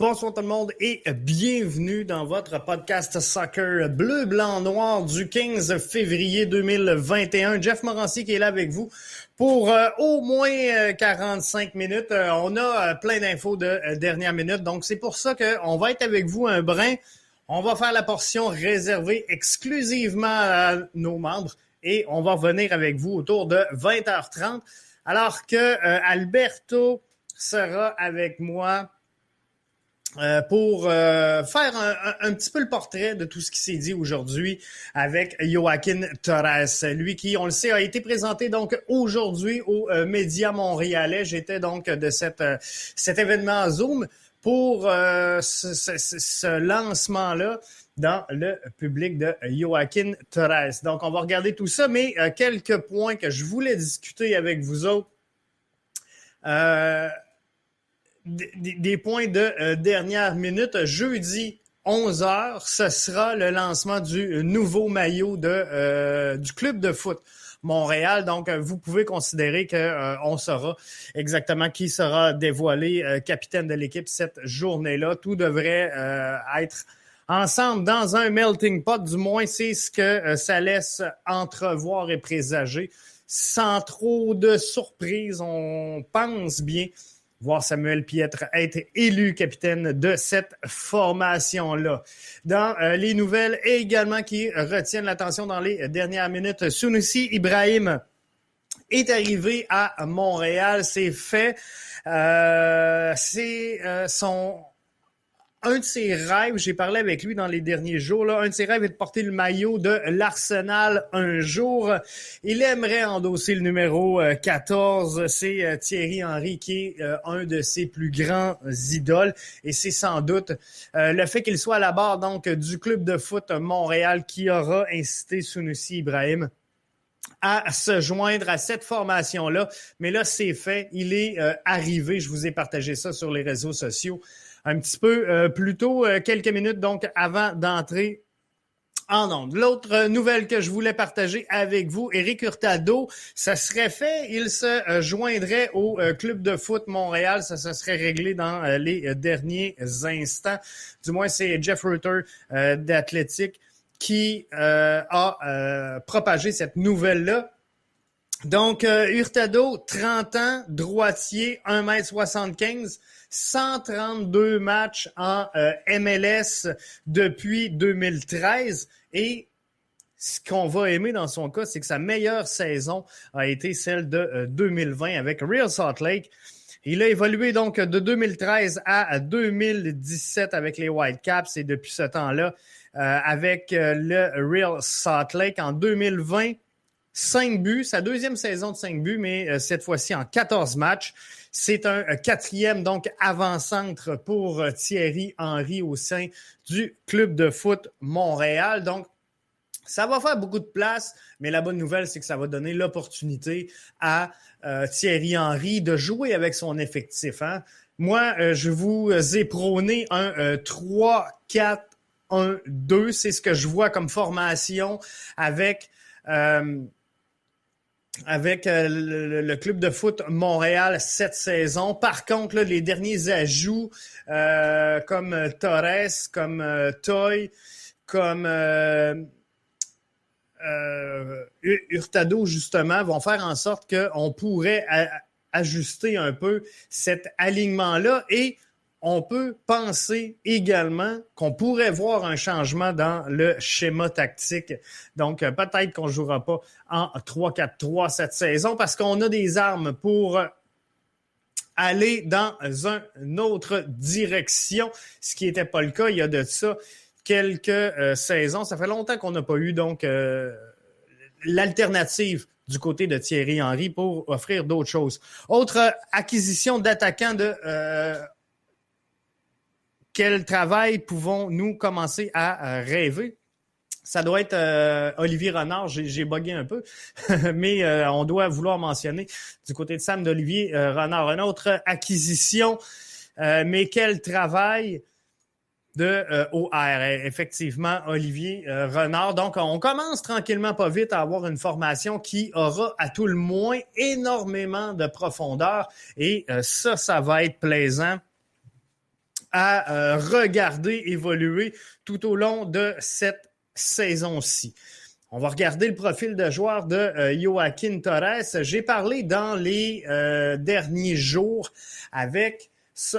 Bonsoir tout le monde et bienvenue dans votre podcast Soccer Bleu, Blanc, Noir du 15 février 2021. Jeff Morancy qui est là avec vous pour au moins 45 minutes. On a plein d'infos de dernière minute, donc c'est pour ça qu'on va être avec vous un brin. On va faire la portion réservée exclusivement à nos membres et on va revenir avec vous autour de 20h30 alors que Alberto sera avec moi pour faire un petit peu le portrait de tout ce qui s'est dit aujourd'hui avec Joaquin Torres. Lui qui, on le sait, a été présenté donc aujourd'hui aux médias montréalais. J'étais donc de cet événement Zoom pour ce lancement-là dans le public de Joaquin Torres. Donc, on va regarder tout ça, mais quelques points que je voulais discuter avec vous autres. Des points de dernière minute. Jeudi, 11h, ce sera le lancement du nouveau maillot du club de foot Montréal. Donc, vous pouvez considérer qu'on saura exactement qui sera dévoilé capitaine de l'équipe cette journée-là. Tout devrait être ensemble dans un melting pot. Du moins, c'est ce que ça laisse entrevoir et présager. Sans trop de surprise, on pense bien voir Samuel Piette être élu capitaine de cette formation-là. Dans les nouvelles également qui retiennent l'attention dans les dernières minutes, Sunusi Ibrahim est arrivé à Montréal. C'est fait. Un de ses rêves, j'ai parlé avec lui dans les derniers jours, là, un de ses rêves est de porter le maillot de l'Arsenal un jour. Il aimerait endosser le numéro 14. C'est Thierry Henry qui est un de ses plus grands idoles. Et c'est sans doute le fait qu'il soit à la barre donc du club de foot Montréal qui aura incité Sunusi Ibrahim à se joindre à cette formation-là. Mais là, c'est fait. Il est arrivé. Je vous ai partagé ça sur les réseaux sociaux un petit peu plus tôt, quelques minutes donc avant d'entrer en ondes. L'autre nouvelle que je voulais partager avec vous, Éric Hurtado, ça serait fait. Il se joindrait au club de foot Montréal. Ça se serait réglé dans les derniers instants. Du moins, c'est Jeff Rutter d'Athletic qui a propagé cette nouvelle-là. Donc, Hurtado, 30 ans, droitier, 1m75, 132 matchs en MLS depuis 2013. Et ce qu'on va aimer dans son cas, c'est que sa meilleure saison a été celle de 2020 avec Real Salt Lake. Il a évolué donc de 2013 à 2017 avec les Whitecaps et depuis ce temps-là avec le Real Salt Lake. En 2020, 5 buts, sa deuxième saison de 5 buts, mais cette fois-ci en 14 matchs. C'est un quatrième donc avant-centre pour Thierry Henry au sein du club de foot Montréal. Donc, ça va faire beaucoup de place, mais la bonne nouvelle, c'est que ça va donner l'opportunité à Thierry Henry de jouer avec son effectif. Hein? Moi, je vous ai prôné un 3-4-1-2. C'est ce que je vois comme formation avec le club de foot Montréal cette saison. Par contre, là, les derniers ajouts comme Torres, comme Toy, comme Hurtado, justement, vont faire en sorte qu'on pourrait ajuster un peu cet alignement-là et on peut penser également qu'on pourrait voir un changement dans le schéma tactique. Donc, peut-être qu'on ne jouera pas en 3-4-3 cette saison parce qu'on a des armes pour aller dans une autre direction, ce qui n'était pas le cas il y a de ça quelques saisons. Ça fait longtemps qu'on n'a pas eu donc l'alternative du côté de Thierry Henry pour offrir d'autres choses. Autre acquisition d'attaquants de... quel travail pouvons-nous commencer à rêver? Ça doit être Olivier Renard, j'ai bugué un peu, mais on doit vouloir mentionner du côté de Sam d'Olivier Renard. Une autre acquisition, mais quel travail de OR, effectivement, Olivier Renard. Donc, on commence tranquillement pas vite à avoir une formation qui aura à tout le moins énormément de profondeur et ça va être plaisant à regarder évoluer tout au long de cette saison-ci. On va regarder le profil de joueur de Joaquín Torres. J'ai parlé dans les derniers jours avec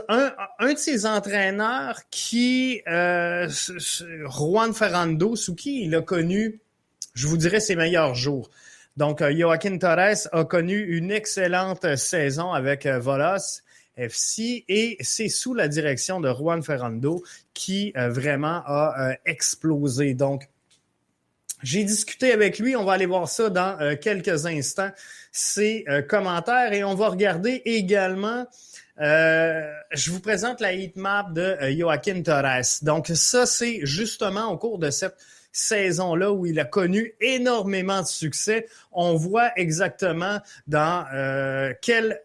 un de ses entraîneurs qui, Juan Ferrando, sous qui il a connu, je vous dirais, ses meilleurs jours. Donc, Joaquín Torres a connu une excellente saison avec Volos FC et c'est sous la direction de Juan Ferrando qui vraiment a explosé. Donc, j'ai discuté avec lui, on va aller voir ça dans quelques instants, ses commentaires et on va regarder également, je vous présente la heatmap de Joaquín Torres. Donc ça, c'est justement au cours de cette saison-là où il a connu énormément de succès. On voit exactement dans quelle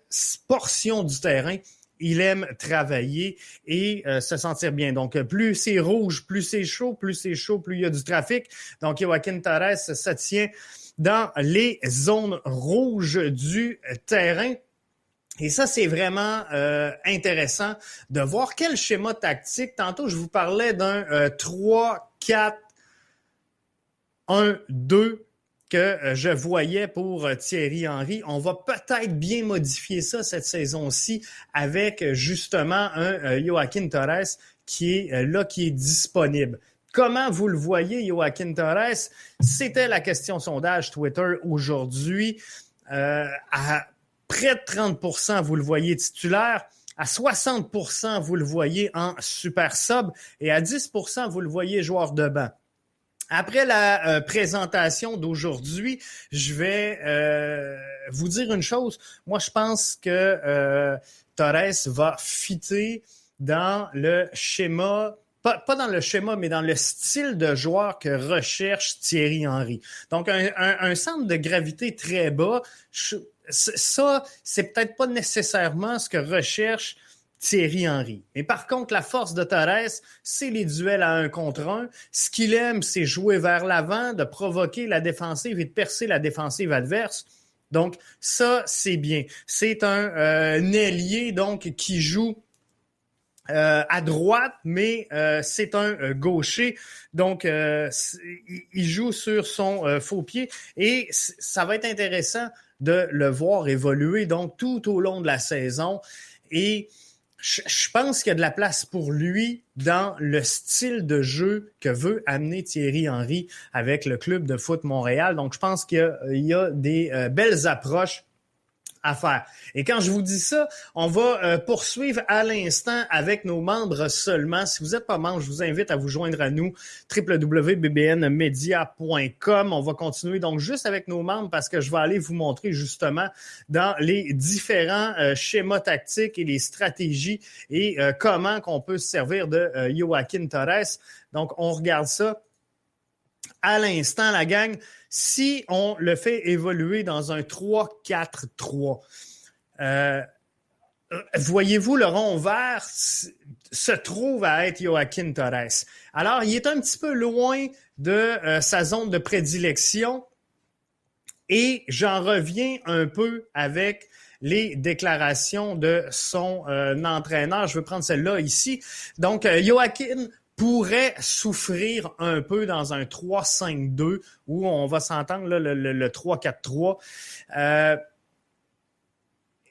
portion du terrain il aime travailler et se sentir bien. Donc, plus c'est rouge, plus c'est chaud, plus il y a du trafic. Donc, Joaquín Torres se tient dans les zones rouges du terrain. Et ça, c'est vraiment intéressant de voir quel schéma tactique. Tantôt, je vous parlais d'un 3-4-1-2 que je voyais pour Thierry Henry. On va peut-être bien modifier ça cette saison-ci avec justement un Joaquín Torres qui est là, qui est disponible. Comment vous le voyez, Joaquín Torres? C'était la question sondage Twitter aujourd'hui. À près de 30%, vous le voyez titulaire. À 60%, vous le voyez en super sub. Et à 10%, vous le voyez joueur de banc. Après la présentation d'aujourd'hui, je vais vous dire une chose. Moi, je pense que Torres va fitter dans le schéma, pas dans le schéma, mais dans le style de joueur que recherche Thierry Henry. Donc, un centre de gravité très bas, ça, c'est peut-être pas nécessairement ce que recherche Thierry Henry. Mais par contre, la force de Torres, c'est les duels à 1 contre 1. Ce qu'il aime, c'est jouer vers l'avant, de provoquer la défensive et de percer la défensive adverse. Donc, ça, c'est bien. C'est un ailier donc qui joue à droite, mais c'est un gaucher. Donc, il joue sur son faux pied et ça va être intéressant de le voir évoluer donc tout au long de la saison. Et je pense qu'il y a de la place pour lui dans le style de jeu que veut amener Thierry Henry avec le club de foot Montréal. Donc, je pense qu'il y a des belles approches à faire. Et quand je vous dis ça, on va poursuivre à l'instant avec nos membres seulement. Si vous n'êtes pas membre, je vous invite à vous joindre à nous, www.bbnmedia.com. On va continuer donc juste avec nos membres parce que je vais aller vous montrer justement dans les différents schémas tactiques et les stratégies et comment qu'on peut se servir de Joaquín Torres. Donc, on regarde ça à l'instant, la gang. Si on le fait évoluer dans un 3-4-3, voyez-vous, le rond vert se trouve à être Joaquín Torres. Alors, il est un petit peu loin de sa zone de prédilection et j'en reviens un peu avec les déclarations de son entraîneur. Je vais prendre celle-là ici. Donc, Joaquín pourrait souffrir un peu dans un 3-5-2 où on va s'entendre là, le 3-4-3.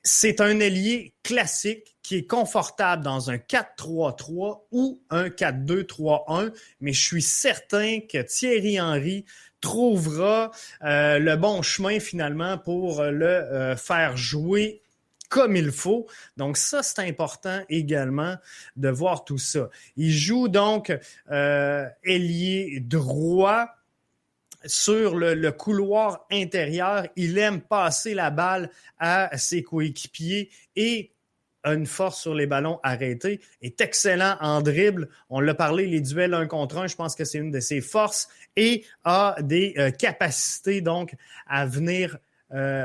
C'est un ailier classique qui est confortable dans un 4-3-3 ou un 4-2-3-1, mais je suis certain que Thierry Henry trouvera le bon chemin finalement pour le faire jouer comme il faut. Donc ça, c'est important également de voir tout ça. Il joue donc ailier droit sur le couloir intérieur. Il aime passer la balle à ses coéquipiers et a une force sur les ballons arrêtés, est excellent en dribble. On l'a parlé, les duels 1 contre 1, je pense que c'est une de ses forces et a des capacités donc à venir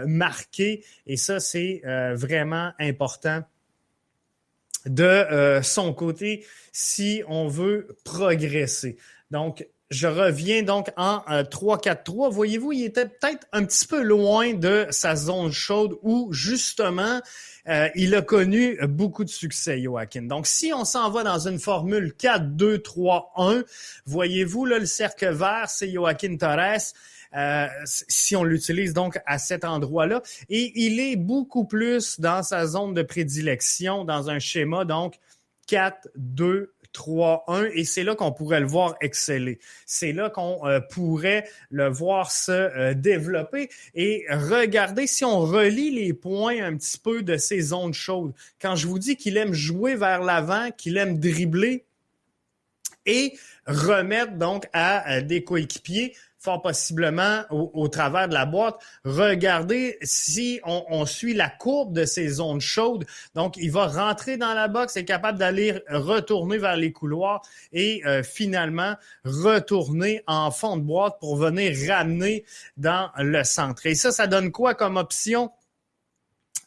marqué et ça, c'est vraiment important de son côté si on veut progresser. Donc, je reviens donc en 3-4-3. Voyez-vous, il était peut-être un petit peu loin de sa zone chaude où, justement, il a connu beaucoup de succès, Joaquin. Donc, si on s'en va dans une formule 4-2-3-1, voyez-vous, là, le cercle vert, c'est Joaquin Torres. Si on l'utilise donc à cet endroit-là. Et il est beaucoup plus dans sa zone de prédilection, dans un schéma, donc 4-2-3-1, et c'est là qu'on pourrait le voir exceller. C'est là qu'on pourrait le voir se développer. Et regardez, si on relie les points un petit peu de ces zones chaudes, quand je vous dis qu'il aime jouer vers l'avant, qu'il aime dribbler et remettre donc à des coéquipiers, fort possiblement au travers de la boîte. Regardez si on suit la courbe de ces zones chaudes. Donc, il va rentrer dans la boxe, est capable d'aller retourner vers les couloirs et finalement retourner en fond de boîte pour venir ramener dans le centre. Et ça donne quoi comme option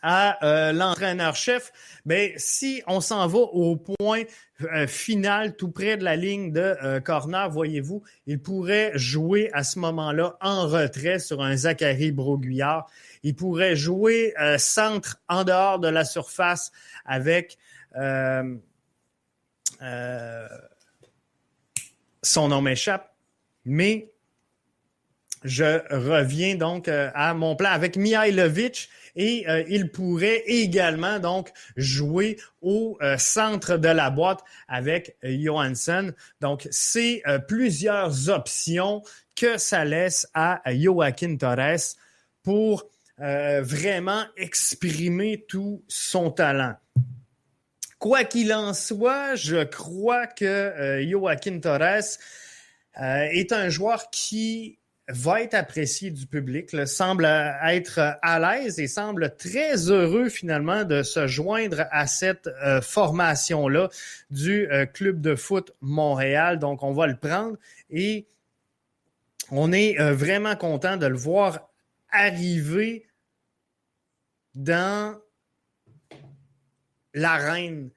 à l'entraîneur-chef? Ben, si on s'en va au point final, tout près de la ligne de corner, voyez-vous, il pourrait jouer à ce moment-là en retrait sur un Zachary Broguillard. Il pourrait jouer centre en dehors de la surface avec son nom m'échappe, mais je reviens donc à mon plan avec Mihailovic. Et il pourrait également donc jouer au centre de la boîte avec Johansson. Donc, c'est plusieurs options que ça laisse à Joaquin Torres pour vraiment exprimer tout son talent. Quoi qu'il en soit, je crois que Joaquin Torres est un joueur qui va être apprécié du public, là, semble être à l'aise et semble très heureux finalement de se joindre à cette formation-là du Club de foot Montréal. Donc, on va le prendre et on est vraiment content de le voir arriver dans l'arène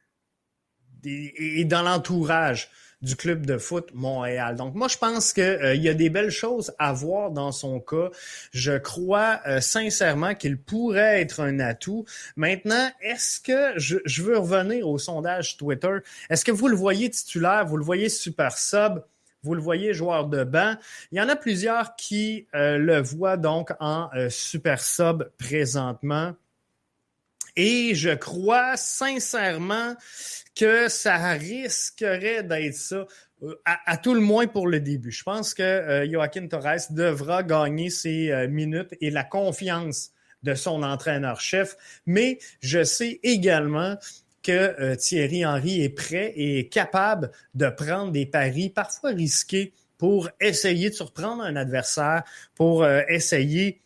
et dans l'entourage du Club de foot Montréal. Donc, moi, je pense qu'il y a des belles choses à voir dans son cas. Je crois sincèrement qu'il pourrait être un atout. Maintenant, est-ce que, je veux revenir au sondage Twitter, est-ce que vous le voyez titulaire, vous le voyez super sub, vous le voyez joueur de banc? Il y en a plusieurs qui le voient donc en super sub présentement. Et je crois sincèrement que ça risquerait d'être ça, à tout le moins pour le début. Je pense que Joaquin Torres devra gagner ses minutes et la confiance de son entraîneur-chef, mais je sais également que Thierry Henry est prêt et est capable de prendre des paris parfois risqués pour essayer de surprendre un adversaire, pour essayer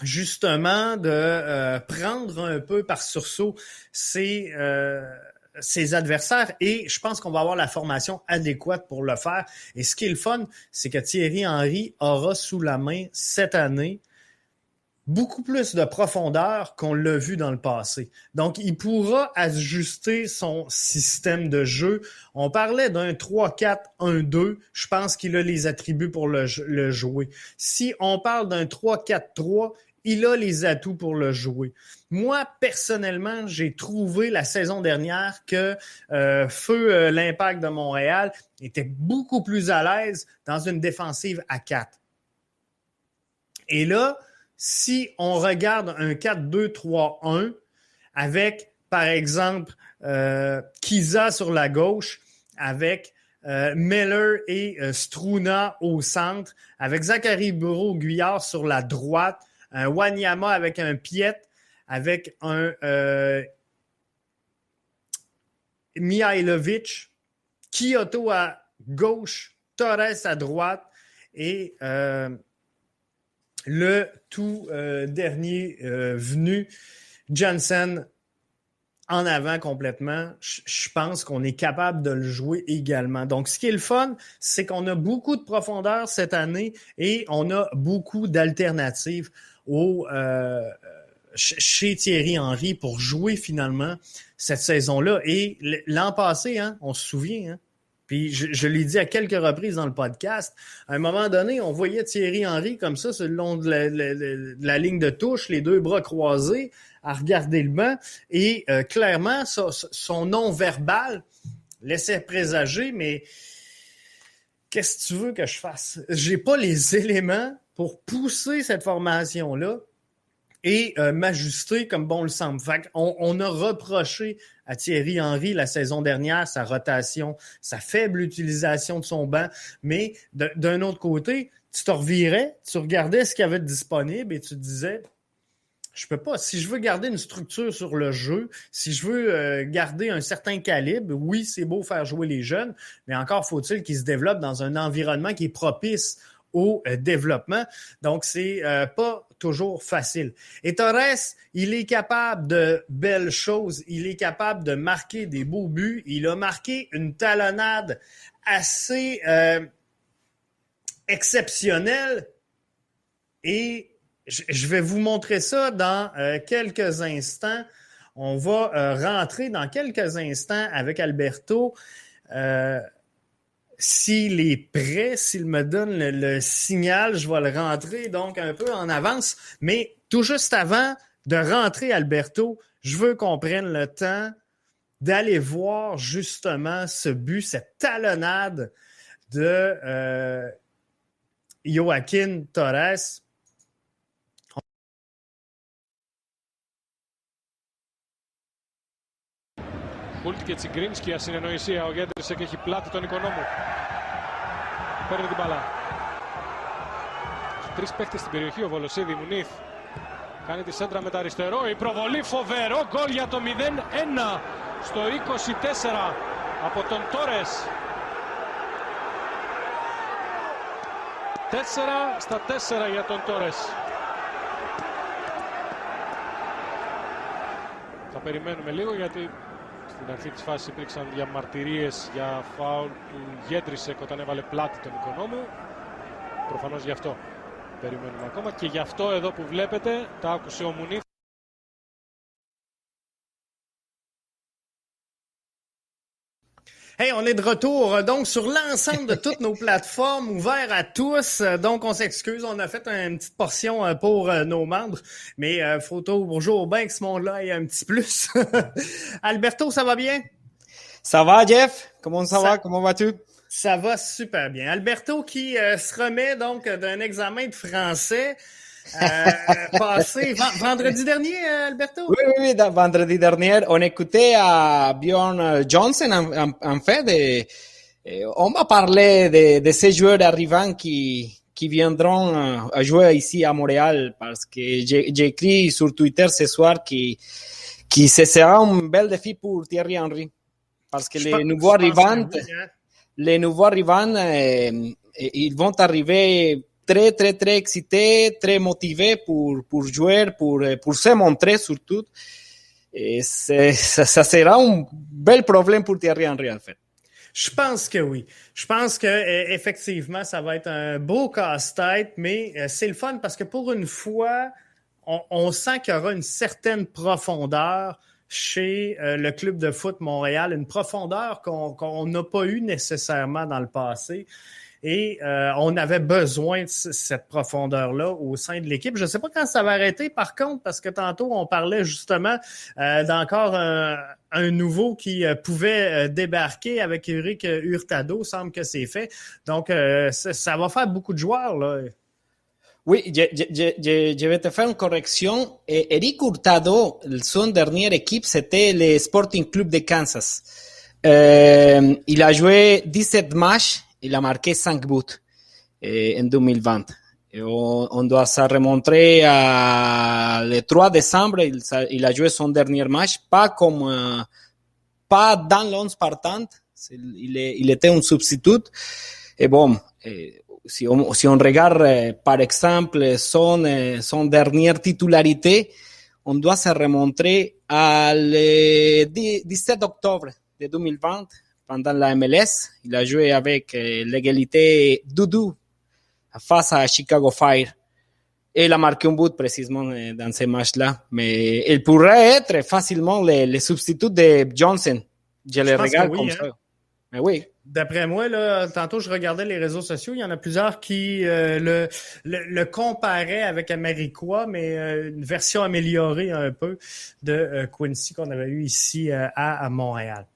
justement de prendre un peu par sursaut ses adversaires, et je pense qu'on va avoir la formation adéquate pour le faire. Et ce qui est le fun, c'est que Thierry Henry aura sous la main cette année beaucoup plus de profondeur qu'on l'a vu dans le passé. Donc, il pourra ajuster son système de jeu. On parlait d'un 3-4-1-2. Je pense qu'il a les attributs pour le jouer. Si on parle d'un 3-4-3, il a les atouts pour le jouer. Moi, personnellement, j'ai trouvé la saison dernière que Feu l'Impact de Montréal était beaucoup plus à l'aise dans une défensive à 4. Et là, si on regarde un 4-2-3-1 avec, par exemple, Kiza sur la gauche, avec Miller et Struna au centre, avec Zachary Broguillard sur la droite, un Wanyama avec un Piet, avec un Mihailovic, Kyoto à gauche, Torres à droite et le tout dernier venu, Johnson en avant complètement. Je pense qu'on est capable de le jouer également. Donc, ce qui est le fun, c'est qu'on a beaucoup de profondeur cette année et on a beaucoup d'alternatives chez Thierry Henry pour jouer finalement cette saison-là. Et l'an passé, on se souvient, Puis je l'ai dit à quelques reprises dans le podcast, à un moment donné, on voyait Thierry Henry comme ça, sur le long de la ligne de touche, les deux bras croisés, à regarder le banc. Et clairement, son non-verbal laissait présager, mais qu'est-ce que tu veux que je fasse? J'ai pas les éléments pour pousser cette formation-là et m'ajuster comme bon le semble. Fait on a reproché à Thierry Henry la saison dernière sa rotation, sa faible utilisation de son banc, mais d'un autre côté, tu te revirais, tu regardais ce qu'il y avait de disponible et tu te disais, je peux pas, si je veux garder une structure sur le jeu, si je veux garder un certain calibre, oui, c'est beau faire jouer les jeunes, mais encore faut-il qu'ils se développent dans un environnement qui est propice au développement. Donc, c'est pas toujours facile. Et Torres, il est capable de belles choses. Il est capable de marquer des beaux buts. Il a marqué une talonnade assez exceptionnelle. Et je vais vous montrer ça dans quelques instants. On va rentrer dans quelques instants avec Alberto. S'il est prêt, s'il me donne le signal, je vais le rentrer donc un peu en avance. Mais tout juste avant de rentrer, Alberto, je veux qu'on prenne le temps d'aller voir justement ce but, cette talonnade de Joaquín Torres. Χούλτ και Τσιγκρίνσκι, ασυνεννοησία. Ο Γέντρισεκ έχει πλάτη τον Οικονόμου. Παίρνει την μπαλά. Τρεις παίχτες στην περιοχή, ο Βολοσίδη, Μουνίθ. Κάνει τη σέντρα με τα αριστερό. Η προβολή, φοβερό γκολ για το 0-1 στο 24 από τον Τόρες. 4-4 για τον Τόρες. Θα περιμένουμε λίγο γιατί στην αρχή της φάσης υπήρξαν διαμαρτυρίες για φάουλ του Γέντρισεκ όταν έβαλε πλάτη τον Οικονόμου. Προφανώς γι' αυτό περιμένουμε ακόμα και γι' αυτό εδώ που βλέπετε τα άκουσε ο Μουνίθ. Hey, on est de retour donc sur l'ensemble de toutes nos plateformes ouvertes à tous. Donc, on s'excuse, on a fait une petite portion pour nos membres, mais faut toujours bien que ce monde-là ait un petit plus. Alberto, ça va bien? Ça va, Jeff? Comment ça va? Comment vas-tu? Ça va super bien. Alberto qui se remet donc d'un examen de français passé vendredi dernier, Alberto? Oui, vendredi dernier, on écoutait à Bjorn Johnson, en fait, on va parler de ces joueurs arrivants qui viendront à jouer ici à Montréal, parce que j'ai écrit sur Twitter ce soir que ce sera un bel défi pour Thierry Henry, parce que les nouveaux arrivants, ils vont arriver très excités, très motivés pour jouer, pour se montrer surtout. Et ça sera un bel problème pour Thierry Henry, en fait. Je pense que oui. Je pense que effectivement, ça va être un beau casse-tête, mais c'est le fun parce que pour une fois, on sent qu'il y aura une certaine profondeur chez le club de foot Montréal, une profondeur qu'on n'a pas eue nécessairement dans le passé. Et on avait besoin de cette profondeur-là au sein de l'équipe. Je ne sais pas quand ça va arrêter, par contre, parce que tantôt, on parlait justement d'encore un nouveau qui pouvait débarquer avec Eric Hurtado. Semble que c'est fait. Donc, ça va faire beaucoup de joueurs, là. Oui, je vais te faire une correction. Eric Hurtado, son dernière équipe, c'était le Sporting Club de Kansas. Il a joué 17 matchs. Il a marqué 5 buts en 2020. On doit se remontrer le 3 décembre. Il a joué son dernier match, pas dans l'11 partant. Il était un substitut. Et bon, si on regarde, par exemple, son dernière titularité, on doit se remontrer le 17 octobre de 2020. Pendant la MLS, il a joué avec l'égalité Doudou face à Chicago Fire. Et il a marqué un but précisément dans ces matchs-là. Mais il pourrait être facilement le substitut de Johnson. Je le regarde comme ça. Mais oui. D'après moi, là, tantôt je regardais les réseaux sociaux, il y en a plusieurs qui le comparaient avec Amarikwa, mais une version améliorée un peu de Quincy qu'on avait eu ici à Montréal.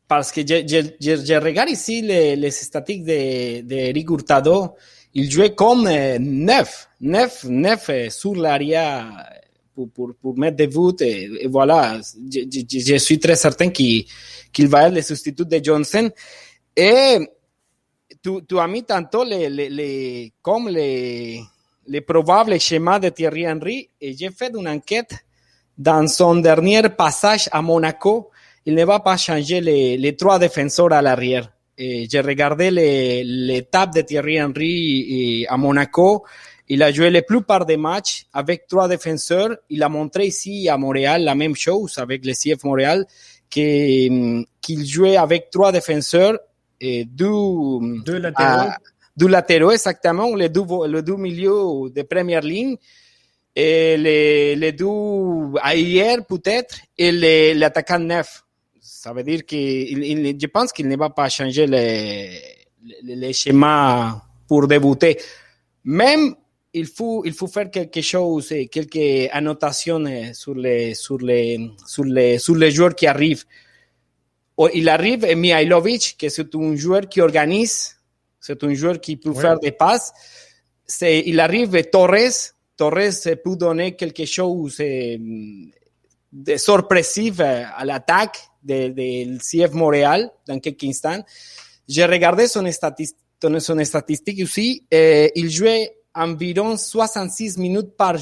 Parce que je regarde ici les statistiques de Eric Hurtado. Il jouait comme neuf sur l'arrière pour mettre des buts. Et voilà, je suis très certain qu'il va être le substitut de Johnson. Et tu as mis tantôt comme les probables schémas de Thierry Henry. Et j'ai fait une enquête dans son dernier passage à Monaco. Il ne va pas changer les trois défenseurs à l'arrière. Et j'ai regardé l'étape de Thierry Henry à Monaco. Il a joué la plupart des matchs avec trois défenseurs. Il a montré ici à Montréal la même chose avec le CF Montréal, qu'il jouait avec trois défenseurs et deux latéraux, exactement, les deux milieux de première ligne. Et les deux arrière peut-être et l'attaquant neuf. Ça veut dire que je pense qu'il ne va pas changer les schémas pour débuter. Même il faut faire quelque chose, quelques annotations sur les joueurs qui arrivent. Il arrive Mihailovic, que c'est un joueur qui organise, c'est un joueur qui peut faire des passes. Il arrive Torres peut donner quelque chose de surprisif à l'attaque del CF Montréal dans quelques instants. J'ai regardé son statistique aussi. Il jouait environ 66 minutes par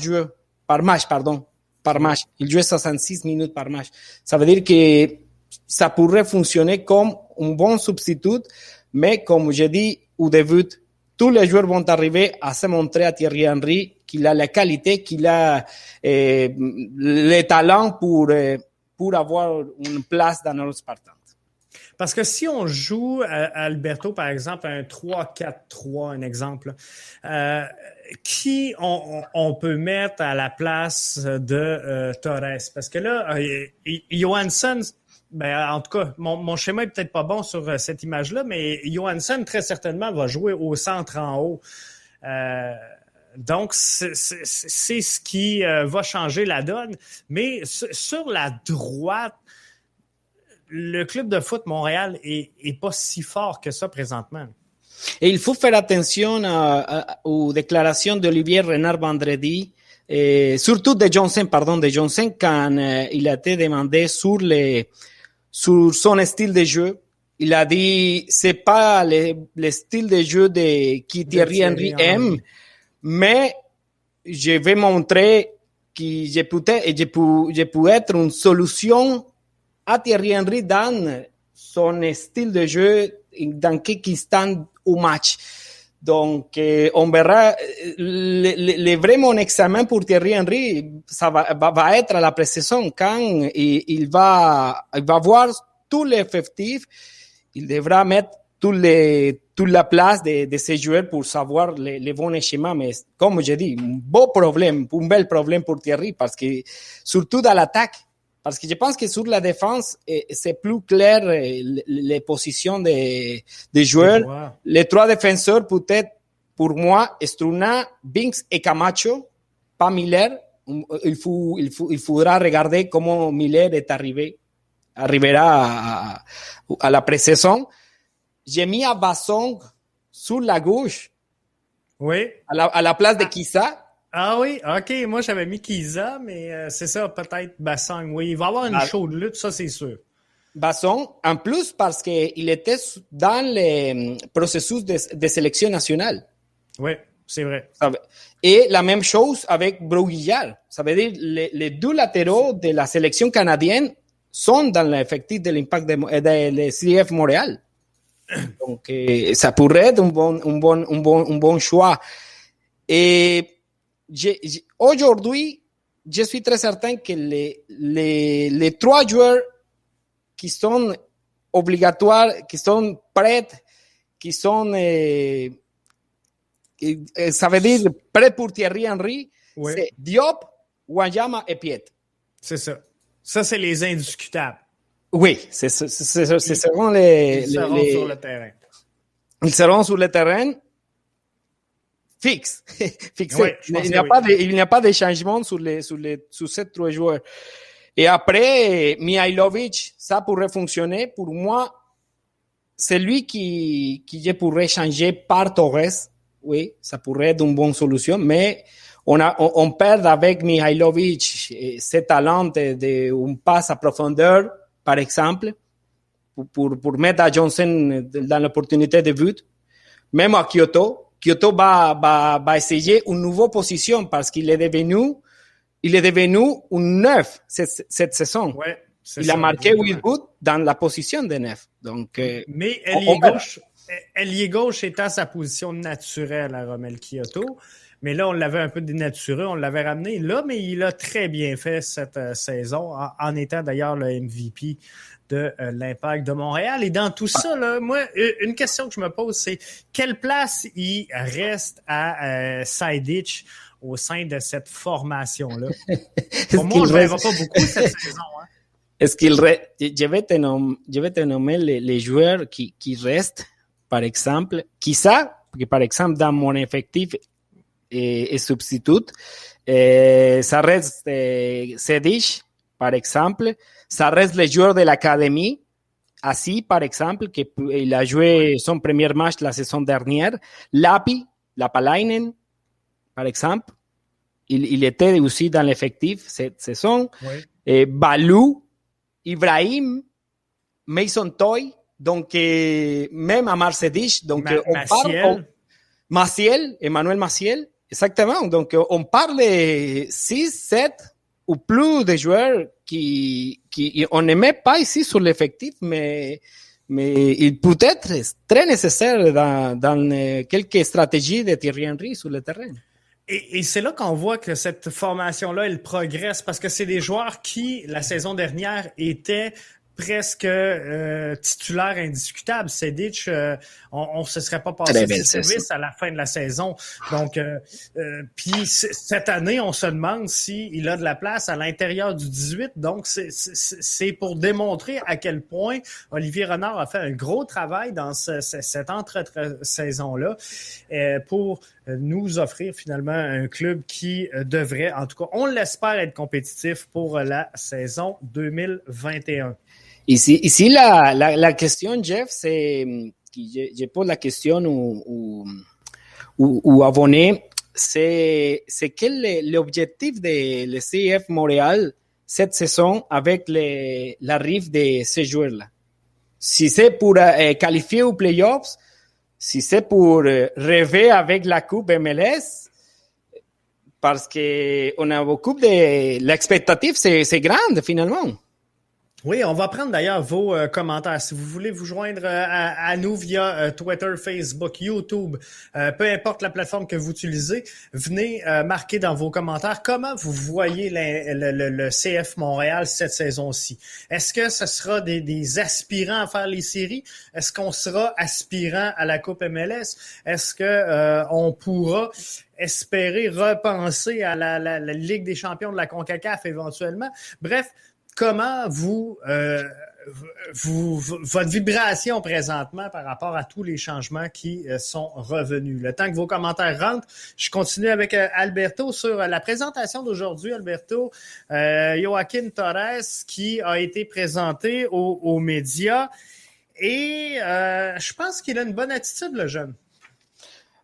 match. Il jouait 66 minutes par match. Ça veut dire que ça pourrait fonctionner comme un bon substitut, mais comme je dis au début, tous les joueurs vont arriver à se montrer à Thierry Henry qu'il a la qualité, qu'il a le talent pour avoir une place dans nos Spartans. Parce que si on joue à Alberto, par exemple, un 3-4-3, un exemple, qui on peut mettre à la place de Torres? Parce que là, Johansson, ben, en tout cas, mon schéma est peut-être pas bon sur cette image-là, mais Johansson, très certainement, va jouer au centre en haut. Donc, c'est ce qui va changer la donne. Mais sur la droite, le club de foot Montréal est pas si fort que ça présentement. Et il faut faire attention aux déclarations d'Olivier Renard Vendredi, surtout de Johnson, quand il a été demandé sur son style de jeu. Il a dit c'est pas le style de jeu que Thierry Henry aime, mais je vais montrer que je peux être une solution à Thierry Henry dans son style de jeu dans quelques instants au match. Donc, on verra le vraiment examen pour Thierry Henry, ça va être à la pré-saison quand il va voir tout l'effectif. Il devra mettre toute la place de ces joueurs pour savoir les bons schémas. Mais comme je dis, un bel problème pour Thierry, parce que surtout dans l'attaque, parce que je pense que sur la défense, c'est plus clair les positions des joueurs. Wow. Les trois défenseurs, peut-être, pour moi, Struna, Binks et Camacho, pas Miller. Il faudra regarder comment Miller arrivera à la pré-saison. J'ai mis à Bassong sur la gauche. Oui. À la place de Kissa. Ah oui, OK. Moi, j'avais mis Kiza, mais c'est ça, peut-être Bassong. Oui, il va y avoir une chaude lutte, ça, c'est sûr. Bassong, en plus, parce qu'il était dans le processus de sélection nationale. Oui, c'est vrai. Et la même chose avec Broguillard. Ça veut dire les deux latéraux de la sélection canadienne sont dans l'effectif de l'Impact de CF Montréal. Donc, ça pourrait être un bon choix. Et aujourd'hui, je suis très certain que les trois joueurs qui sont obligatoires, qui sont prêts, qui sont, ça veut dire prêts pour Thierry Henry, oui. C'est Diop, Wanyama et Piet. C'est ça. Ça, c'est les indiscutables. Oui, ce seront les... Ils seront sur le terrain. Ils seront sur le terrain fixe. Fixé. Ouais, il n'y a pas de changement sur ces trois joueurs. Et après, Mihailovic, ça pourrait fonctionner. Pour moi, c'est lui qui je pourrais changer par Torres. Oui, ça pourrait être une bonne solution, mais on perd avec Mihailovic ce talent de passe à profondeur, par exemple, pour mettre à Johnson dans l'opportunité de but. Même à Kyoto va essayer une nouvelle position parce qu'il est devenu un neuf cette saison. Ouais, il a marqué 8 buts dans la position de neuf. Donc, mais ailier gauche étant sa position naturelle à Romell Kyoto. Mais là, on l'avait un peu dénaturé, on l'avait ramené là, mais il a très bien fait cette saison, en étant d'ailleurs le MVP de l'Impact de Montréal. Et dans tout ça, là, moi, une question que je me pose, c'est quelle place il reste à Sejdić au sein de cette formation-là? Pour moi, on ne verra pas beaucoup cette saison. Hein? Est-ce qu'il reste? Je vais te nommer les joueurs qui restent, par exemple, par exemple, dans mon effectif et substitut, ça reste Sejdić, par exemple, ça reste les joueurs de l'académie, Assi, par exemple, qu'il a joué son premier match la saison dernière, Lapalainen, par exemple, il était aussi dans l'effectif cette saison, Balou, Ibrahim, Mason Toy, donc même Amar Sejdić, donc Emmanuel Maciel, exactement. Donc, on parle de 6, 7 ou plus de joueurs qui on ne met pas ici sur l'effectif, mais il peut être très nécessaire dans quelques stratégies de Thierry Henry sur le terrain. Et c'est là qu'on voit que cette formation-là, elle progresse parce que c'est des joueurs qui, la saison dernière, étaient presque titulaire indiscutable. Sejdić, on se serait pas passé de service à la fin de la saison. Donc, puis cette année, on se demande s'il a de la place à l'intérieur du 18. Donc, c'est pour démontrer à quel point Olivier Renard a fait un gros travail dans cette entre-saison-là pour nous offrir finalement un club qui devrait, en tout cas, on l'espère, être compétitif pour la saison 2021. Ici la question, Jeff, c'est je pose la question ou abonné, c'est quel est l'objectif de le CF Montréal cette saison avec l'arrivée de ces joueurs-là? Si c'est pour qualifier aux playoffs, si c'est pour rêver avec la Coupe MLS, parce que on a beaucoup l'expectative, c'est grande finalement. Oui, on va prendre d'ailleurs vos commentaires. Si vous voulez vous joindre à nous via Twitter, Facebook, YouTube, peu importe la plateforme que vous utilisez, venez marquer dans vos commentaires comment vous voyez le CF Montréal cette saison-ci. Est-ce que ce sera des aspirants à faire les séries? Est-ce qu'on sera aspirant à la Coupe MLS? Est-ce que on pourra espérer repenser à la Ligue des champions de la CONCACAF éventuellement? Bref, comment votre vibration présentement par rapport à tous les changements qui sont revenus? Le temps que vos commentaires rentrent, je continue avec Alberto sur la présentation d'aujourd'hui. Alberto, Joaquín Torres qui a été présenté aux médias et je pense qu'il a une bonne attitude, le jeune.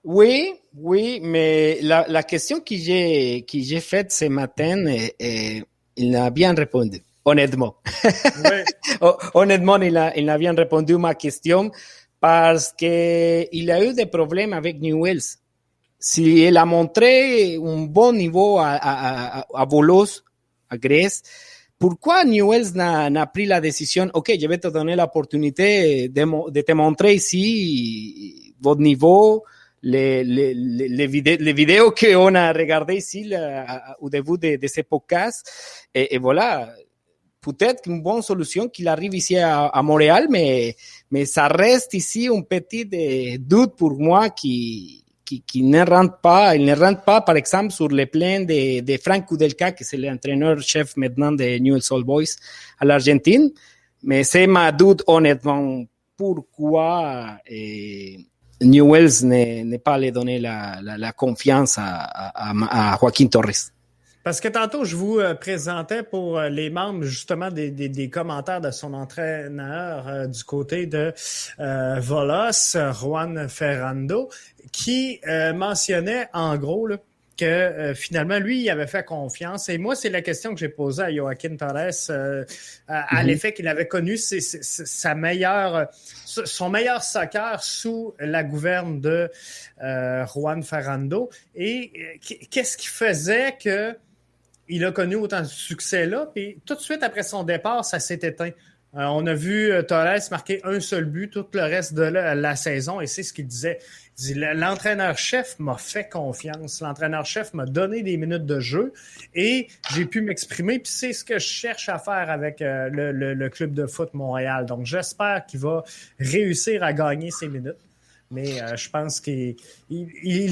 Oui, mais la question que j'ai faite ce matin, il a bien répondu. Honnêtement. Oui. Honnêtement, il a bien répondu à ma question parce qu'il a eu des problèmes avec Newell's. Si il a montré un bon niveau à Volos, à Grèce, pourquoi Newell's n'a pris la décision, OK, je vais te donner l'opportunité de te montrer ici votre niveau, les vidéos qu'on a regardées ici au début de ce podcast, et voilà. Peut-être qu'une bonne solution qu'il arrive ici à Montréal, mais ça reste ici un petit doute pour moi qui ne rentre pas. Il ne rentre pas, par exemple, sur le plan de Frank Kudelka, qui est l'entraîneur-chef maintenant de Newell's Old Boys à l'Argentine. Mais c'est ma doute, honnêtement, pourquoi Newell's n'est pas allé donner la confiance à Joaquín Torres. Parce que tantôt, je vous présentais pour les membres justement des commentaires de son entraîneur du côté de Volos, Juan Ferrando, qui mentionnait en gros là, que finalement, lui, il avait fait confiance. Et moi, c'est la question que j'ai posée à Joaquín Torres à l'effet qu'il avait connu son meilleur soccer sous la gouverne de Juan Ferrando. Et qu'est-ce qui faisait que il a connu autant de succès-là, puis tout de suite après son départ, ça s'est éteint. On a vu Torres marquer un seul but tout le reste de la saison, et c'est ce qu'il disait. Il dit, l'entraîneur-chef m'a fait confiance, l'entraîneur-chef m'a donné des minutes de jeu, et j'ai pu m'exprimer, puis c'est ce que je cherche à faire avec le club de foot Montréal. Donc j'espère qu'il va réussir à gagner ses minutes, mais je pense qu'il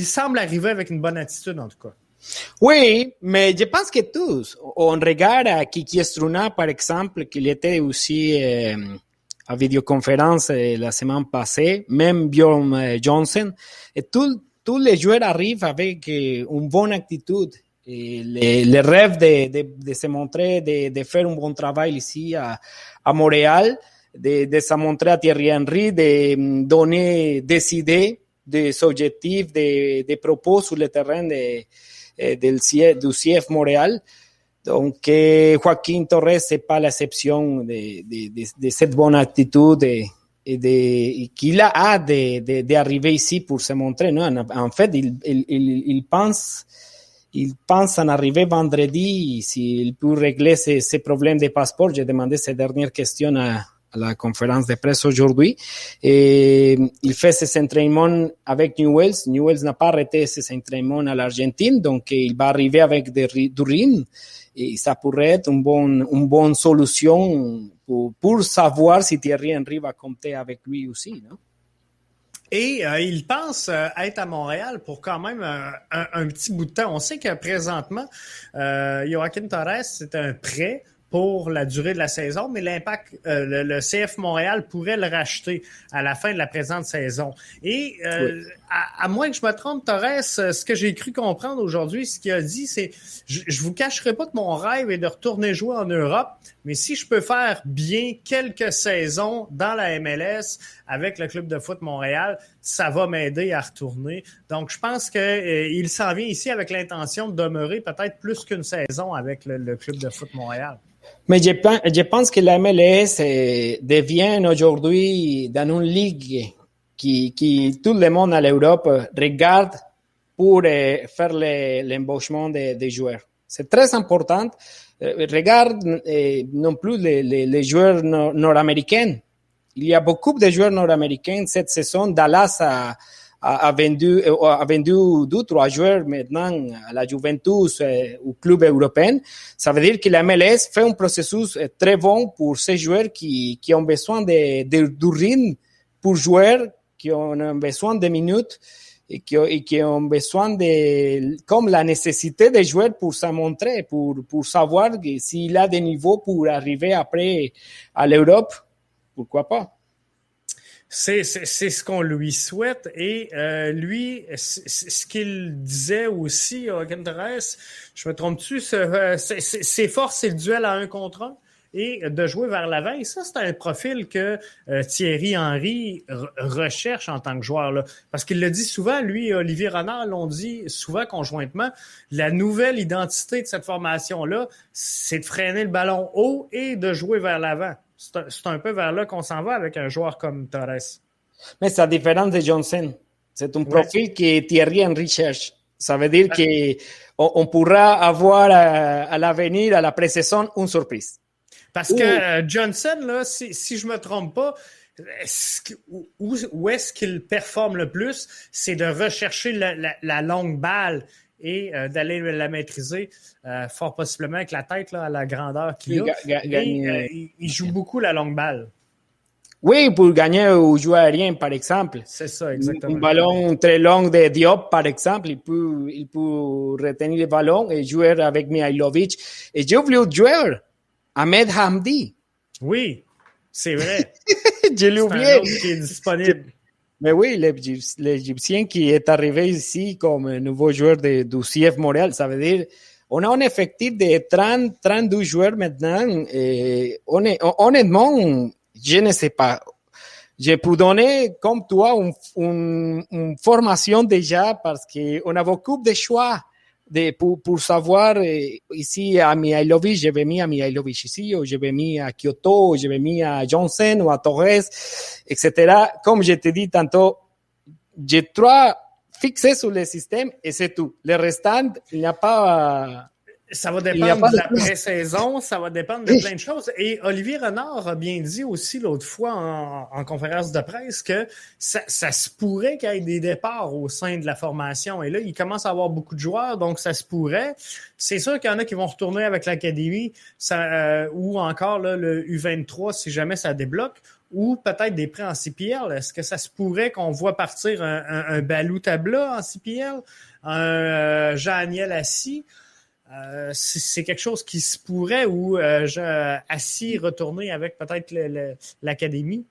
semble arriver avec une bonne attitude en tout cas. Oui, mais je pense que tous, on regarde à Kiki Struna, par exemple, qu'il était aussi à vidéoconférence la semaine passée, même Bjorn Johnson, et tous les joueurs arrivent avec une bonne attitude. Et le rêve de se montrer, de faire un bon travail ici à Montréal, de se montrer à Thierry Henry, de donner des idées, des objectifs, des propos sur le terrain du CF Montréal. Donc, Joaquín Torres, c'est pas l'exception de cette bonne attitude et qu'il a hâte d'arriver ici pour se montrer. Non? En fait, il pense en arriver vendredi s'il peut régler ses problèmes de passeport. J'ai demandé ces dernières questions à la conférence de presse aujourd'hui. Et il fait ses entraînements avec Newell's. Newell's n'a pas arrêté ses entraînements à l'Argentine, donc il va arriver avec du rythme. Et ça pourrait être une bonne solution pour savoir si Thierry Henry va compter avec lui aussi, non? Et il pense être à Montréal pour quand même un petit bout de temps. On sait que présentement, Joaquín Torres, c'est un prêt pour la durée de la saison, mais l'Impact, le CF Montréal pourrait le racheter à la fin de la présente saison. Et oui. à moins que je me trompe, Torres, ce que j'ai cru comprendre aujourd'hui, ce qu'il a dit, c'est je vous cacherai pas que mon rêve est de retourner jouer en Europe, mais si je peux faire bien quelques saisons dans la MLS avec le club de foot Montréal, ça va m'aider à retourner. Donc, je pense qu'il s'en vient ici avec l'intention de demeurer peut-être plus qu'une saison avec le club de foot Montréal. Mais je pense que la MLS devient aujourd'hui dans une ligue qui tout le monde à l'Europe regarde pour faire l'embauchement des joueurs. C'est très important. Regarde non plus les joueurs nord-américains. Il y a beaucoup de joueurs nord-américains cette saison. Dallas a vendu 2-3 joueurs maintenant à la Juventus, au club européen. Ça veut dire que la MLS fait un processus très bon pour ces joueurs qui ont besoin du rythme pour jouer, qui ont besoin de minutes et qui ont besoin comme la nécessité de jouer pour se montrer, pour savoir s'il a des niveaux pour arriver après à l'Europe. Pourquoi pas? C'est ce qu'on lui souhaite. Et lui, ce qu'il disait aussi, Joaquín Torres, je me trompe-tu, ses forces, c'est le duel à 1 contre 1 et de jouer vers l'avant. Et ça, c'est un profil que Thierry Henry recherche en tant que joueur, là. Parce qu'il le dit souvent, lui et Olivier Renard l'ont dit souvent conjointement, la nouvelle identité de cette formation-là, c'est de freiner le ballon haut et de jouer vers l'avant. C'est un peu vers là qu'on s'en va avec un joueur comme Torres. Mais c'est la différence de Johnson. C'est un profil que Thierry Henry cherche. Ça veut dire qu'on pourra avoir à l'avenir, à la pré-saison, une surprise. Parce que Johnson, là, si je ne me trompe pas, où est-ce qu'il performe le plus? C'est de rechercher la longue balle et d'aller la maîtriser fort possiblement avec la tête là, à la grandeur qu'il a. Il joue beaucoup la longue balle. Oui, pour gagner au jeu aérien, par exemple. C'est ça, exactement. Un ballon très long de Diop, par exemple, il peut retenir le ballon et jouer avec Mihailovic. Et j'ai oublié de jouer Ahmed Hamdi. Oui. C'est vrai. Je l'ai oublié. Un autre qui est disponible. Mais oui, l'Égyptien qui est arrivé ici comme nouveau joueur du CF Montréal, ça veut dire on a un effectif de 32 joueurs maintenant. Et honnêtement, je ne sais pas. Je peux donner, comme toi, une formation déjà parce qu'on a beaucoup de choix pour savoir ici à Mihailovic, je vais mis à Mihailovic ici, ou je vais mis à Kyoto, ou je vais mis à Johnson ou à Torres, etc. Comme je te dis tantôt, j'ai 3 fixés sur le système et c'est tout. Le restant, il n'y a pas... Ça va dépendre de la pré-saison, ça va dépendre de plein de choses. Et Olivier Renard a bien dit aussi l'autre fois en conférence de presse que ça se pourrait qu'il y ait des départs au sein de la formation. Et là, il commence à avoir beaucoup de joueurs, donc ça se pourrait. C'est sûr qu'il y en a qui vont retourner avec l'académie ou encore là, le U23 si jamais ça débloque. Ou peut-être des prêts en CPL. Est-ce que ça se pourrait qu'on voit partir un Balou Tabla en CPL, un Jean-Aniel Assis? C'est quelque chose qui se pourrait ou Assis retourner avec peut-être l'académie?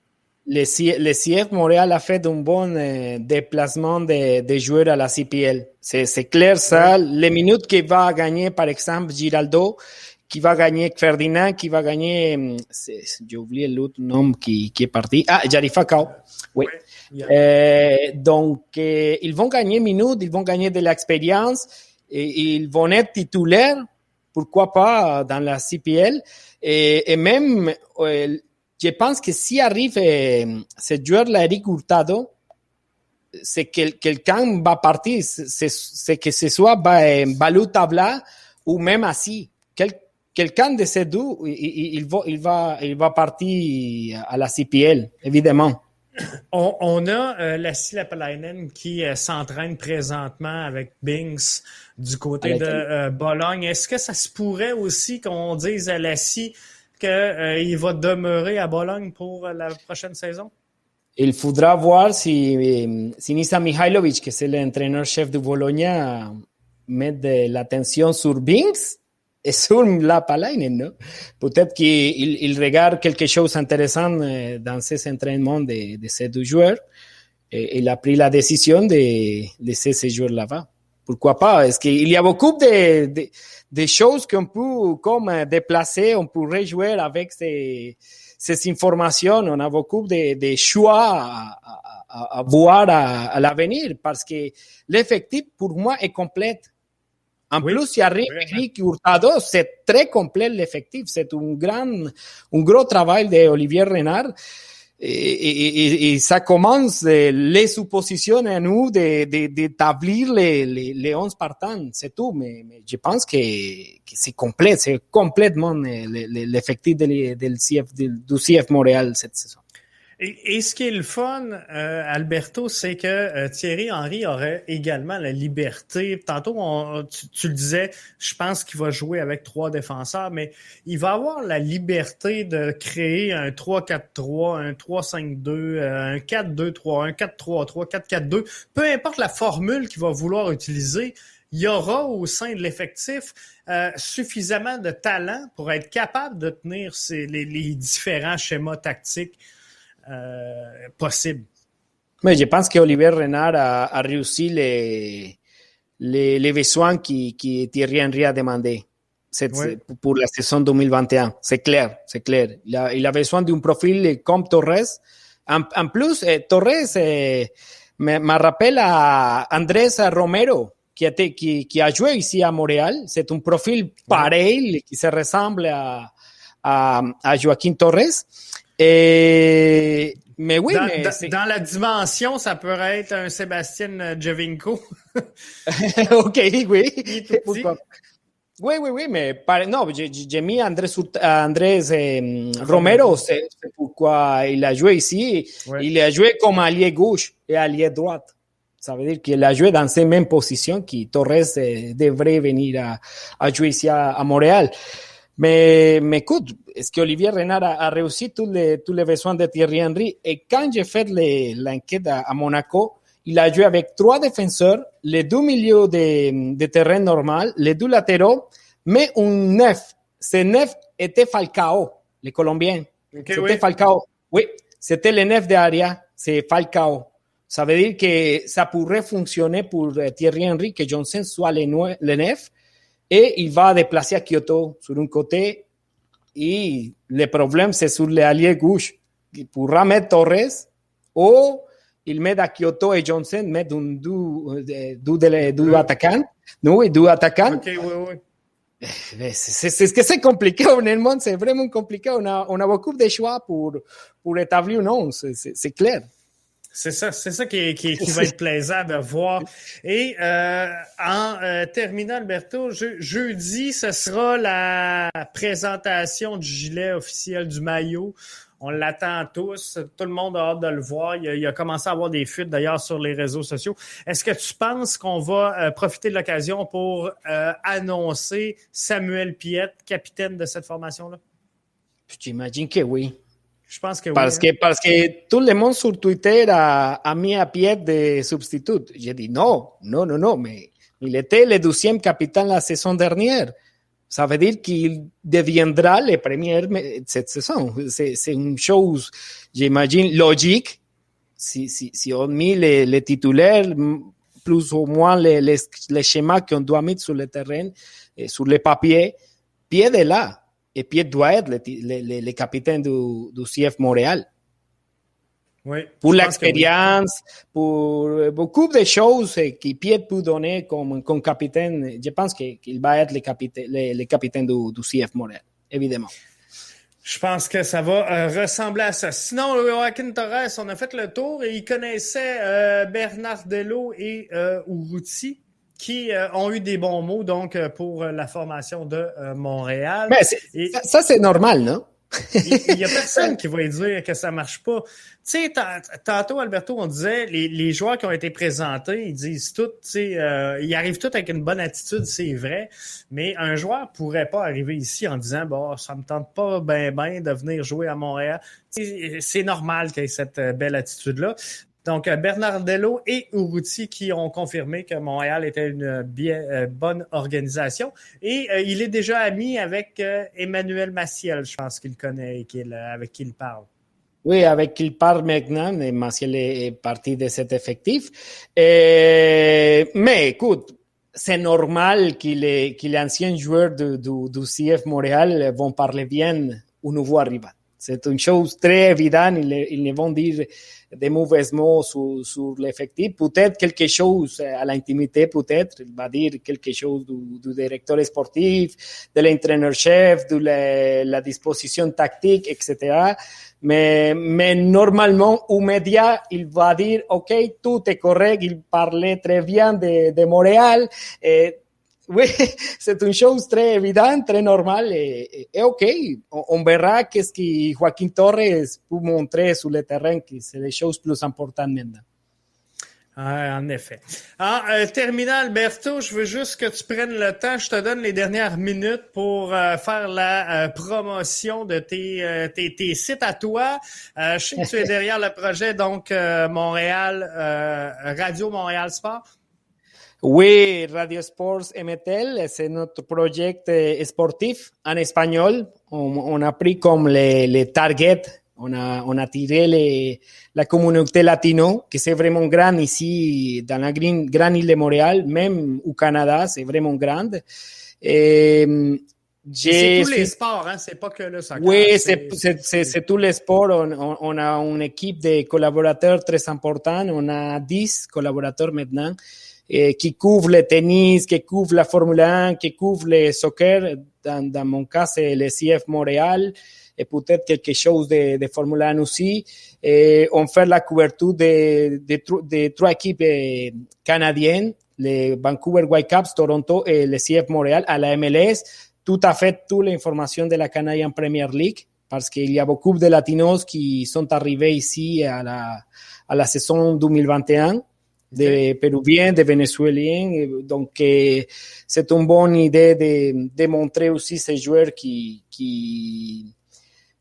Le CF Montréal a fait un bon déplacement des joueurs à la CPL. C'est clair ça. Oui. Les minutes qu'il va gagner, par exemple, Giraldo, qui va gagner Ferdinand, qui va gagner, j'ai oublié l'autre nom qui est parti. Ah, Jarifakao. Oui. Donc, ils vont gagner minutes, ils vont gagner de l'expérience. Et ils vont être titulaires, pourquoi pas, dans la CPL. Et même, je pense que si arrive ce joueur-là, Eric Hurtado, c'est que quelqu'un va partir, c'est que ce soit Balou Tabla ou même Assis. Quelqu'un de ces deux, il va partir à la CPL, évidemment. On a Lassi Lapalainen qui s'entraîne présentement avec Binks du côté de Bologne. Est-ce que ça se pourrait aussi qu'on dise à Lassi qu'il va demeurer à Bologne pour la prochaine saison? Il faudra voir si Nisa Mihailovic, que c'est l'entraîneur-chef de Bologna, met de l'attention sur Binks et sur Lapalainen, non? Peut-être qu'il regarde quelque chose d'intéressant dans ces entraînements de ces deux joueurs. Et il a pris la décision de laisser ces joueurs là-bas. Pourquoi pas? Est-ce qu'il y a beaucoup de choses qu'on peut comme déplacer, on pourrait jouer avec ces informations. On a beaucoup de choix à voir à l'avenir parce que l'effectif, pour moi, est complet. En plus, il arrive Eric Hurtado, c'est très complet l'effectif. C'est un gros travail d'Olivier Renard. Et ça commence les suppositions à nous d'établir les 11 partants, c'est tout. Mais je pense que c'est complet, c'est complètement l'effectif du CF Montréal cette saison. Et ce qui est le fun, Alberto, c'est que Thierry Henry aurait également la liberté. Tantôt, tu le disais, je pense qu'il va jouer avec 3 défenseurs, mais il va avoir la liberté de créer un 3-4-3, un 3-5-2, un 4-2-3, un 4-3-3, 4-4-2. Peu importe la formule qu'il va vouloir utiliser, il y aura au sein de l'effectif suffisamment de talent pour être capable de tenir les différents schémas tactiques possible. Mais je pense que Olivier Renard a réussi les besoins que Thierry Henry a demandé pour la saison 2021. C'est clair. Il a besoin d'un profil comme Torres. En plus, Torres me rappelle à Andrés Romero, qui a joué ici à Montréal. C'est un profil pareil qui se ressemble à Joaquín Torres. Mais oui, dans la dimension, ça peut être un Sébastien Giovinco. OK, oui. Pourquoi? Oui, mais non, j'ai mis Andrés Romero, c'est pourquoi il a joué ici. Ouais. Il a joué comme allié gauche et allié droite. Ça veut dire qu'il a joué dans ces mêmes positions que Torres devrait venir à jouer ici à Montréal. Mais écoute, est-ce que Olivier Renard a réussi tous les besoins de Thierry Henry? Et quand j'ai fait l'enquête à Monaco, il a joué avec 3 défenseurs, les 2 milieux de terrain normal, les 2 latéraux, mais un 9. Ce 9 était Falcao, le Colombien. C'était oui. Falcao. Oui, c'était le neuf de Aria, c'est Falcao. Ça veut dire que ça pourrait fonctionner pour Thierry Henry, que Johnson soit le neuf, et il va déplacer à Kyoto sur un côté, et le problème, c'est sur l'allié gauche. Il pourra mettre Torres, ou il met à Kyoto et Johnson met deux attaquants. Oui, deux attaquants. Okay, oui. C'est compliqué, honnêtement, c'est vraiment compliqué. On a beaucoup de choix pour établir un 11, c'est clair. C'est ça qui va être plaisant de voir. Et en terminant, Alberto, jeudi, ce sera la présentation du gilet officiel du maillot. On l'attend tous. Tout le monde a hâte de le voir. Il a commencé à avoir des fuites, d'ailleurs, sur les réseaux sociaux. Est-ce que tu penses qu'on va profiter de l'occasion pour annoncer Samuel Piette, capitaine de cette formation-là? J'imagine que oui. Je pense que parce oui. Parce que tout le monde sur Twitter a mis à Piette de substitut. J'ai dit non, mais il était le 12e capitaine la saison dernière. Ça veut dire qu'il deviendra le premier cette saison. C'est une chose, j'imagine, logique. Si on met les titulaires, plus ou moins les schémas qu'on doit mettre sur le terrain, sur les papiers, Piette est là. Et Piette doit être le capitaine du CF Montréal. Oui, pour l'expérience, pour beaucoup de choses que Piette peut donner comme capitaine. Je pense qu'il va être le capitaine du CF Montréal, évidemment. Je pense que ça va ressembler à ça. Sinon, Joaquin Torres, on a fait le tour et il connaissait Bernardello et Urruti, qui ont eu des bons mots donc pour la formation de Montréal. Mais ça, c'est normal, non? Il y a personne qui va lui dire que ça marche pas. Tu sais, tantôt, Alberto, on disait, les joueurs qui ont été présentés, ils disent tout, tu sais, ils arrivent tous avec une bonne attitude, c'est vrai, mais un joueur pourrait pas arriver ici en disant, bon, ça me tente pas ben de venir jouer à Montréal. C'est normal qu'il y ait cette belle attitude-là. Donc, Bernardello et Urruti qui ont confirmé que Montréal était une bonne organisation. Et il est déjà ami avec Emmanuel Maciel, je pense qu'il connaît et avec qui il parle. Oui, avec qui il parle maintenant. Et Maciel est parti de cet effectif. Mais écoute, c'est normal que les anciens joueurs du CF Montréal vont parler bien au nouveau arrivant. C'est une chose très évidente. Ils ne vont dire des mauvais mots sur l'effectif. Peut-être quelque chose à l'intimité, peut-être. Il va dire quelque chose du directeur sportif, de l'entraîneur-chef, de la disposition tactique, etc. Mais normalement, aux médias, il va dire, OK, tout est correct. Il parlait très bien de Montréal. Oui, c'est une chose très évidente, très normale et OK. On verra qu'est-ce que Joaquin Torres peut montrer sur le terrain, que c'est les choses plus importantes maintenant. En effet. Terminant, Alberto, je veux juste que tu prennes le temps. Je te donne les dernières minutes pour faire la promotion de tes sites à toi. Je sais que tu es derrière le projet, donc Montréal, Radio Montréal Sport. Oui, Radio Sports MTL, c'est notre projet sportif en espagnol. On a pris comme les targets, on a tiré la communauté latino, que c'est vraiment grande ici, dans la grande île de Montréal, même au Canada, c'est vraiment grande. C'est tous les sports, hein? C'est pas que le soccer. Oui, c'est tous les sports. On a une équipe de collaborateurs très importante. On a 10 collaborateurs maintenant. Qui couvre le tennis, qui couvre la Formule 1, qui couvre le soccer. Dans mon cas, c'est le CF Montréal et peut-être quelque chose de Formule 1 aussi. Et on fait la couverture de 3 équipes canadiennes, les Vancouver Whitecaps, Toronto et le CF Montréal à la MLS. Tout à fait toute l'information de la Canadian Premier League parce qu'il y a beaucoup de Latinos qui sont arrivés ici à la saison 2021. Des Péruviens, des Vénézuéliens. Donc, c'est une bonne idée de montrer aussi ces joueurs qui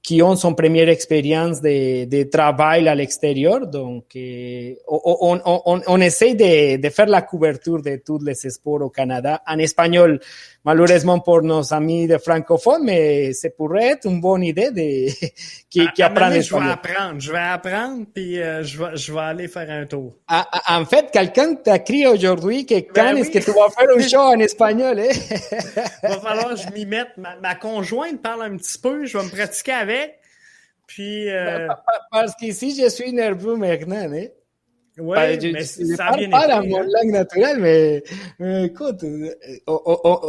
qui ont son première expérience de travail à l'extérieur. Donc, on essaie de faire la couverture de tous les sports au Canada en espagnol, malheureusement pour nos amis de francophones, mais ça pourrait être une bonne idée qui apprennent l'espagnol. Je vais apprendre, puis je vais aller faire un tour. En fait, quelqu'un t'a écrit aujourd'hui que quand est-ce que tu vas faire un show en espagnol, hein? Va falloir que je m'y mette. Ma conjointe parle un petit peu, je vais me pratiquer avec. Puis, parce qu'ici, je suis nerveux maintenant, hein? Oui, mais ça a bien pas été. Dans mon langue naturelle, mais écoute,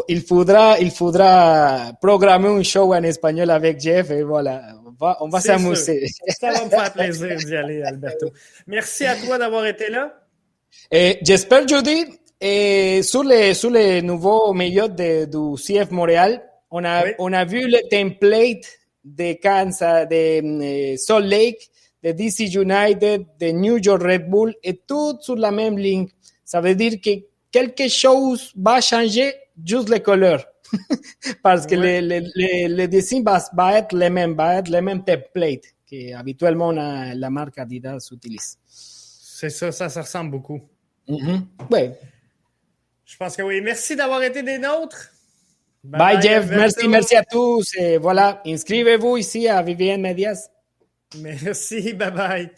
il faudra programmer un show en espagnol avec Jeff et voilà, on va s'amuser. Ça va me faire plaisir d'y aller, Alberto. Merci à toi d'avoir été là. Et j'espère, Judy, sur les nouveaux maillots du CF Montréal, on a vu le template de Kansas, de Salt Lake, de DC United, de New York Red Bull, et tout sur la même ligne. Ça veut dire que quelque chose va changer, juste les couleurs. Parce que les dessins va être les mêmes templates que habituellement la marque Adidas utilise. C'est ça se ressemble beaucoup. Mm-hmm. Oui. Je pense que oui. Merci d'avoir été des nôtres. Bye Jeff, merci à tous. Et voilà, inscrivez-vous ici à VVN Medias. Merci, bye.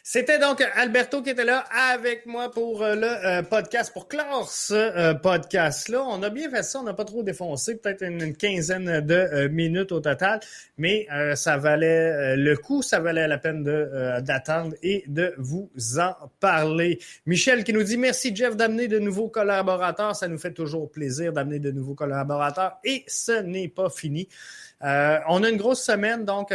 C'était donc Alberto qui était là avec moi pour le podcast, pour clore ce podcast-là. On a bien fait ça, on n'a pas trop défoncé, peut-être une quinzaine de minutes au total, mais ça valait le coup, ça valait la peine d'attendre et de vous en parler. Michel qui nous dit « Merci Jeff d'amener de nouveaux collaborateurs, ça nous fait toujours plaisir d'amener de nouveaux collaborateurs et ce n'est pas fini. » On a une grosse semaine donc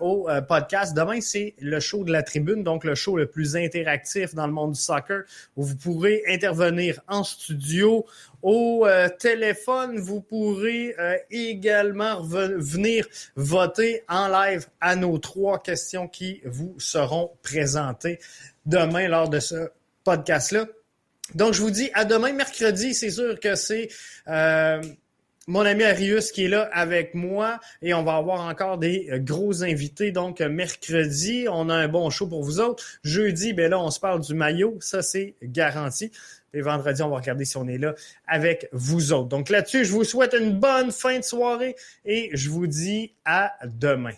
au podcast. Demain, c'est le show de la tribune, donc le show le plus interactif dans le monde du soccer, où vous pourrez intervenir en studio, au téléphone. Vous pourrez également venir voter en live à nos 3 questions qui vous seront présentées demain lors de ce podcast-là. Donc, je vous dis à demain, mercredi. C'est sûr que c'est... mon ami Arius qui est là avec moi et on va avoir encore des gros invités. Donc, mercredi, on a un bon show pour vous autres. Jeudi, ben là, on se parle du maillot. Ça, c'est garanti. Et vendredi, on va regarder si on est là avec vous autres. Donc là-dessus, je vous souhaite une bonne fin de soirée et je vous dis à demain.